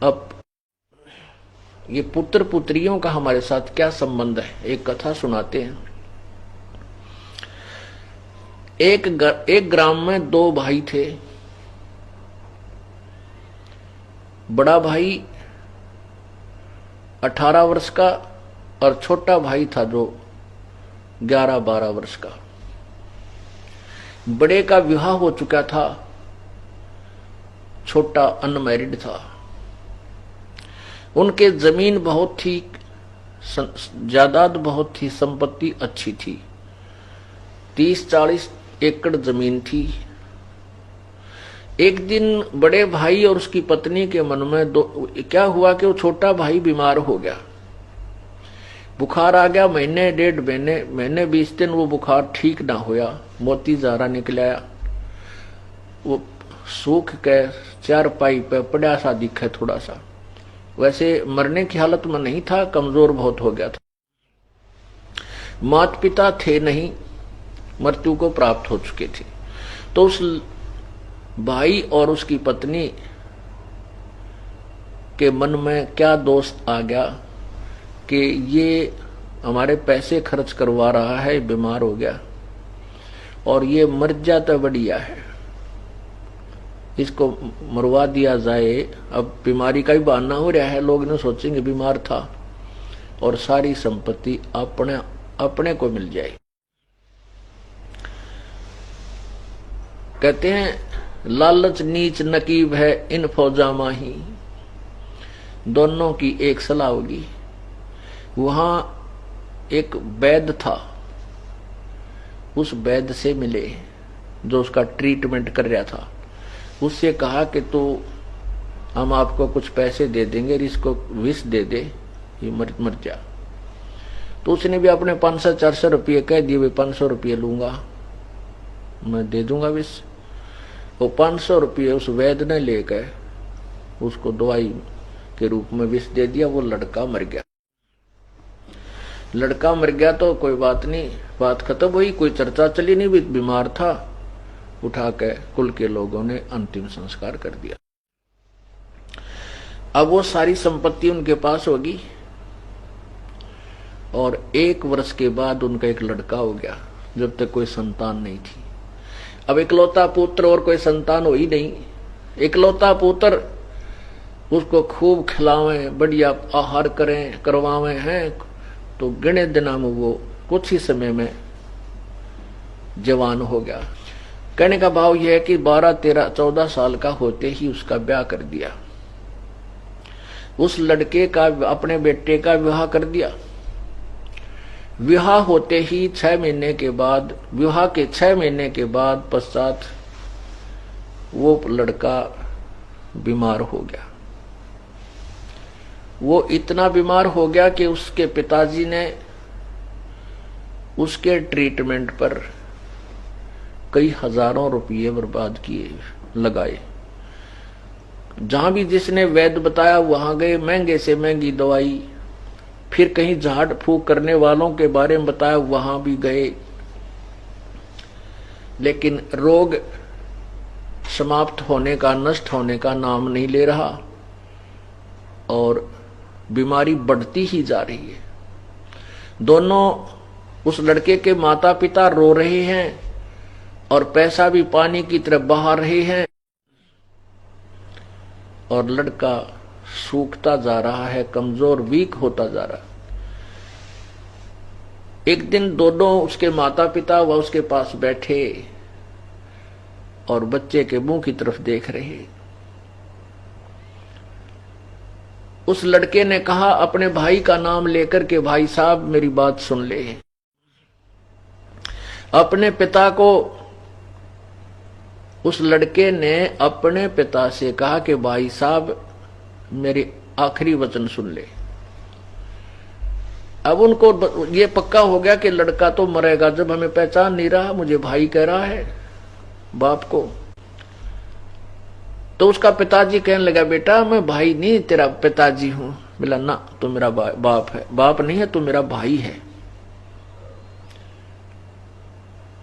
अब ये पुत्र पुत्रियों का हमारे साथ क्या संबंध है, एक कथा सुनाते हैं। एक ग्राम में दो भाई थे। बड़ा भाई 18 वर्ष का और छोटा भाई था जो 11-12 वर्ष का। बड़े का विवाह हो चुका था, छोटा अनमैरिड था। उनके जमीन बहुत थी, जायदाद बहुत थी, संपत्ति अच्छी थी, 30-40 एकड़ जमीन थी। एक दिन बड़े भाई और उसकी पत्नी के मन में क्या हुआ कि वो छोटा भाई बीमार हो गया, बुखार आ गया। महीने 1.5 महीने 20 दिन वो बुखार ठीक ना होया, मोती जारा निकल आया। वो सूख के चारपाई पे पड़ा सा दिखे, थोड़ा सा, वैसे मरने की हालत में नहीं था, कमजोर बहुत हो गया था। माता पिता थे नहीं, मृत्यु को प्राप्त हो चुके थे। तो उस भाई और उसकी पत्नी के मन में क्या दोष आ गया कि ये हमारे पैसे खर्च करवा रहा है, बीमार हो गया, और ये मर जाता बढ़िया है, इसको मरवा दिया जाए। अब बीमारी का ही बहाना हो रहा है, लोग ने सोचेंगे बीमार था, और सारी संपत्ति अपने को मिल जाए। कहते हैं लालच नीच नकीब है इन फौजा माही। दोनों की एक सलाह होगी। वहां एक वैद्य था, उस वैद्य से मिले जो उसका ट्रीटमेंट कर रहा था। उससे कहा कि तो हम आपको कुछ पैसे दे देंगे, इसको विष दे दे, ये मर जा। तो उसने भी अपने 500-400 रुपये कह दिए, वे 500 रुपये लूंगा, मैं दे दूंगा विष। वो 500 रुपये उस वैद्य ने लेकर उसको दवाई के रूप में विष दे दिया। वो लड़का मर गया। लड़का मर गया तो कोई बात नहीं, बात खत्म हुई, कोई चर्चा चली नहीं, बीमार था। उठा के कुल के लोगों ने अंतिम संस्कार कर दिया। अब वो सारी संपत्ति उनके पास होगी, और 1 वर्ष के बाद उनका एक लड़का हो गया, जब तक कोई संतान नहीं थी। अब इकलौता पुत्र और कोई संतान हो ही नहीं। इकलौता पुत्र, उसको खूब खिलावें, बढ़िया आहार करें, करवावें हैं, तो गिने दिनों में वो कुछ ही समय में जवान हो गया। कहने का भाव यह है कि 12, 13, 14 साल का होते ही उसका ब्याह कर दिया। उस लड़के का, अपने बेटे का विवाह कर दिया। विवाह होते ही 6 महीने के बाद, विवाह के 6 महीने के बाद पश्चात वो लड़का बीमार हो गया। वो इतना बीमार हो गया कि उसके पिताजी ने उसके ट्रीटमेंट पर कई हजारों रुपये बर्बाद किए, लगाए। जहां भी जिसने वैद्य बताया वहां गए, महंगे से महंगी दवाई। फिर कहीं झाड़ फूक करने वालों के बारे में बताया, वहां भी गए, लेकिन रोग समाप्त होने का, नष्ट होने का नाम नहीं ले रहा, और बीमारी बढ़ती ही जा रही है। दोनों, उस लड़के के माता पिता रो रहे हैं और पैसा भी पानी की तरफ बहा रहे हैं, और लड़का सूखता जा रहा है, कमजोर, वीक होता जा रहा है। एक दिन दोनों, उसके माता पिता व उसके पास बैठे और बच्चे के मुंह की तरफ देख रहे। उस लड़के ने कहा अपने भाई का नाम लेकर के, भाई साहब मेरी बात सुन ले। अपने पिता को, उस लड़के ने अपने पिता से कहा कि भाई साहब मेरे आखिरी वचन सुन ले। अब उनको ये पक्का हो गया कि लड़का तो मरेगा, जब हमें पहचान नहीं रहा, मुझे भाई कह रहा है बाप को। तो उसका पिताजी कहने लगा, बेटा मैं भाई नहीं, तेरा पिताजी हूं। बोला ना, तू मेरा बाप है। बाप नहीं है, तू मेरा भाई है।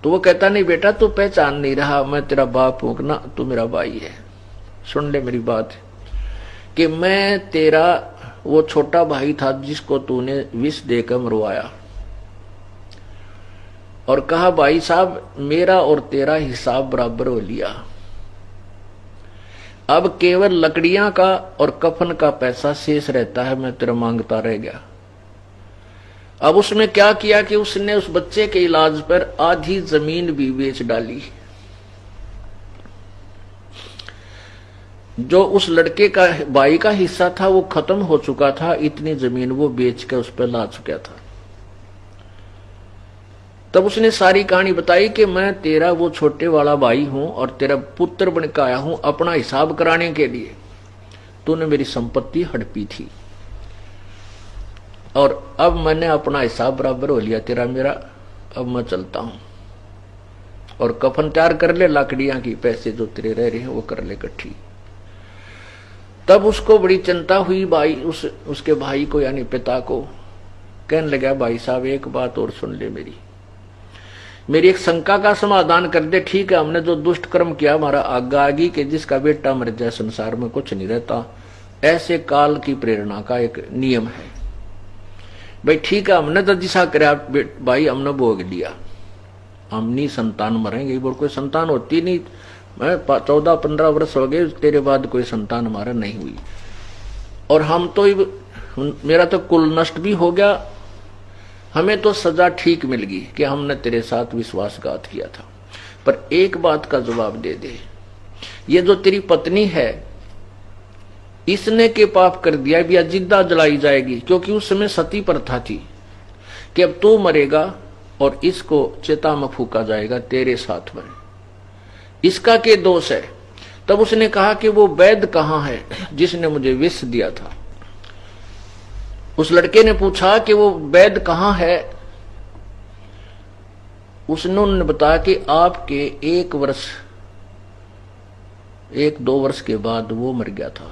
तो वो कहता, नहीं बेटा तू पहचान नहीं रहा, मैं तेरा बाप हूं ना, तू मेरा भाई है, सुन ले मेरी बात। कि मैं तेरा वो छोटा भाई था जिसको तूने विष देकर मरवाया, और कहा भाई साहब मेरा और तेरा हिसाब बराबर हो लिया, अब केवल लकड़ियां का और कफन का पैसा शेष रहता है, मैं तेरा मांगता रह गया। अब उसने क्या किया कि उसने उस बच्चे के इलाज पर आधी जमीन भी बेच डाली। जो उस लड़के का भाई का हिस्सा था वो खत्म हो चुका था, इतनी जमीन वो बेच के उस पर ला चुका था। तब उसने सारी कहानी बताई कि मैं तेरा वो छोटे वाला भाई हूं और तेरा पुत्र बनकर आया हूं अपना हिसाब कराने के लिए। तूने मेरी संपत्ति हड़पी थी और अब मैंने अपना हिसाब बराबर हो लिया तेरा मेरा, अब मैं चलता हूं और कफन तैयार कर ले, लाकड़ियां की पैसे जो तेरे रह रहे हैं वो कर ले इकट्ठी। तब उसको बड़ी चिंता हुई, भाई उसके भाई को यानी पिता को। कहने लगा भाई साहब एक बात और सुन ले, मेरी एक शंका का समाधान कर दे। ठीक है हमने जो दुष्ट कर्म किया हमारा आगा आगी के जिसका बेटा मर जाए संसार में कुछ नहीं रहता, ऐसे काल की प्रेरणा का एक नियम है भाई। ठीक है हमने तो जिसा कराया भाई हमने भोग लिया, हम नहीं संतान मरेंगे, बोल कोई संतान होती नहीं, मैं 14-15 वर्ष हो गए तेरे बाद कोई संतान हमारा नहीं हुई, और हम तो मेरा तो कुल नष्ट भी हो गया, हमें तो सजा ठीक मिल गई कि हमने तेरे साथ विश्वासघात किया था। पर एक बात का जवाब दे दे, ये जो तेरी पत्नी है इसने के पाप कर दिया भी जिंदा जलाई जाएगी, क्योंकि उस समय सती प्रथा थी कि अब तू मरेगा और इसको चिता में फूका जाएगा तेरे साथ में, इसका के दोष है। तब उसने कहा कि वो वैद्य कहां है जिसने मुझे विष दिया था। उस लड़के ने पूछा कि वो वैद्य कहां है। उसने बताया कि आपके 1-2 वर्ष के बाद वो मर गया था।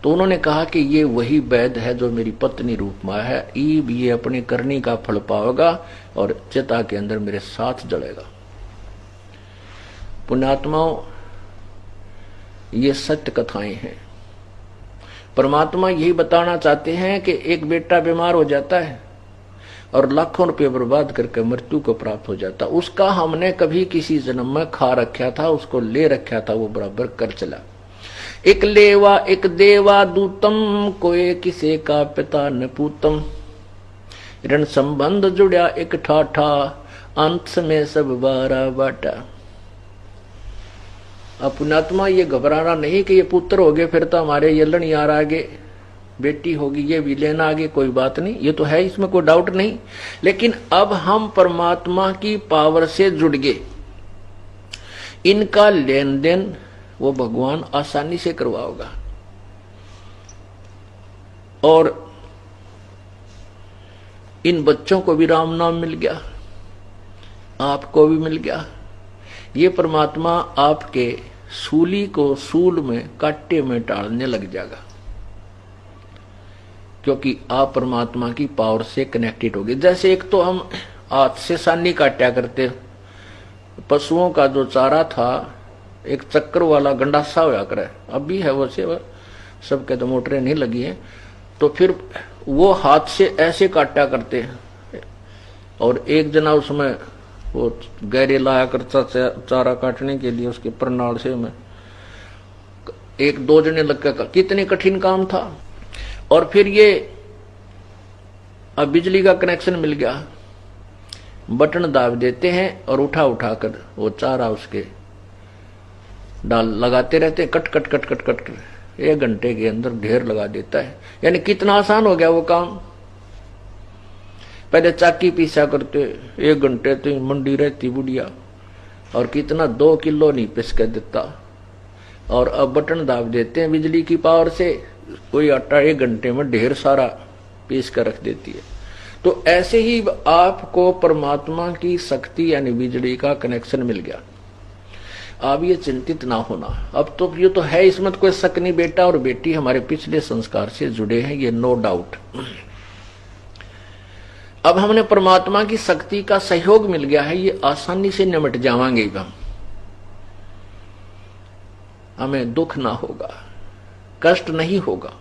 तो उन्होंने कहा कि ये वही वैद्य है जो मेरी पत्नी रूप में है, ये अपने करनी का फल पाएगा और चिता के अंदर मेरे साथ जलेगा। पुण्यात्माओं ये सत्य कथाएं हैं। परमात्मा यही बताना चाहते हैं कि एक बेटा बीमार हो जाता है और लाखों रुपए बर्बाद करके मृत्यु को प्राप्त हो जाता, उसका हमने कभी किसी जन्म में खा रखा था, उसको ले रखा था, वो बराबर कर चला। एक लेवा एक देवा दूतम, कोई किसे का पिता न पूतम, ऋण संबंध जुड़ा एक ठाठा, अंत में सब बारा बाटा। पुण्यात्मा ये घबराना नहीं कि ये पुत्र हो गए फिर तो हमारे यलन यार आगे, बेटी होगी ये भी लेना आगे, कोई बात नहीं, ये तो है इसमें कोई डाउट नहीं। लेकिन अब हम परमात्मा की पावर से जुड़ गए, इनका लेन देन वो भगवान आसानी से करवाओगा। और इन बच्चों को भी राम नाम मिल गया, आपको भी मिल गया। ये परमात्मा आपके सूली को सूल में कांटे में डालने लग जाएगा, क्योंकि आप परमात्मा की पावर से कनेक्टेड हो गए। जैसे एक तो हम हाथ से सानी काटा करते, पशुओं का जो चारा था एक चक्कर वाला गंडासा होया करे, अब भी है वैसे, सब के तो मोटरें नहीं लगी हैं, तो फिर वो हाथ से ऐसे काटा करते हैं। और एक जना उसमें वो गहरे लाया करता चारा काटने के लिए, उसके प्रणाल से में 1-2 जने लग कर, कितने कठिन काम था। और फिर ये अब बिजली का कनेक्शन मिल गया, बटन दाब देते हैं और उठा कर वो चारा उसके डाल लगाते रहते, cut cut cut cut cut कर 1 घंटे के अंदर ढेर लगा देता है। यानी कितना आसान हो गया वो काम। पहले चाकी पीसा करते 1 घंटे तो मंडी रहती बुढ़िया, और कितना 2 किलो नहीं पिस कर देता, और अब बटन दाब देते हैं बिजली की पावर से, कोई आटा 1 घंटे में ढेर सारा पीस कर रख देती है। तो ऐसे ही आपको परमात्मा की शक्ति यानी बिजली का कनेक्शन मिल गया। आप ये चिंतित ना होना, अब तो ये तो है, इसमें कोई शक नहीं, बेटा और बेटी हमारे पिछले संस्कार से जुड़े हैं, ये नो डाउट। अब हमने परमात्मा की शक्ति का सहयोग मिल गया है, ये आसानी से निमट जावांगे हम, हमें दुख ना होगा। कष्ट नहीं होगा।